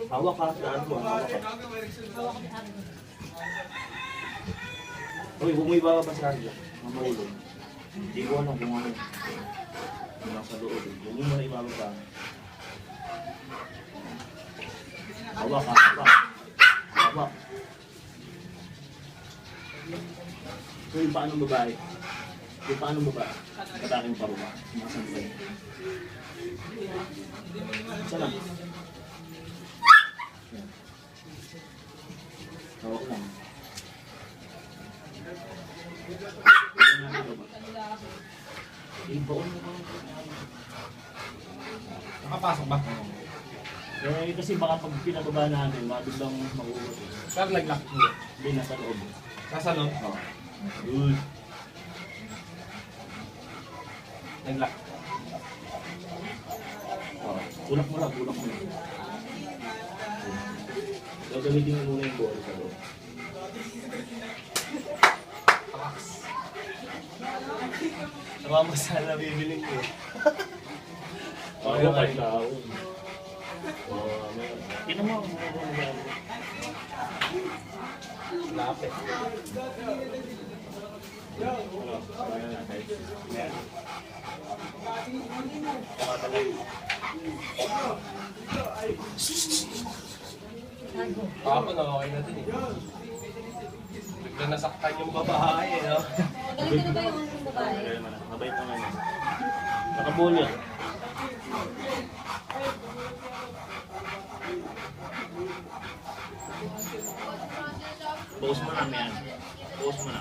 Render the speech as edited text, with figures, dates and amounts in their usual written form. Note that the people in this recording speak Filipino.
Hawak ka, daan mo, hawak ka. Uy, huwag mo ibababa sa harga. Mamahulog. Hindi ko alam kung ano. Yung nasa loob. Huwag mo na ibababa. Hawak ka, hawak. Hawak. So yung paanong babae? Yung paanong babae? Atake mo pa baba. Nasaan ba yun? Saan lang? Hawak lang. Ibaon mo ba? Nakapasok ba? Eh kasi baka pag pinababa natin, biglang mag-uot. Saan nag-lock mo? Hindi, nasa loob. Nasa loob? Oo. Good. Nag-lock. Oh, tulak mo lang, tulak mo lang. Gagamitin mo muna yung ball sa loob. Nakama sana bibiling ko eh. Ako kahit tao. Tingnan mo. Lapit. Ako na okay na din eh. Bigla nasaktan yung babae, no? Ganito na ba yung babae? Mabait naman yun. Nakabol yan. Pause mo na, man. Pause mo na.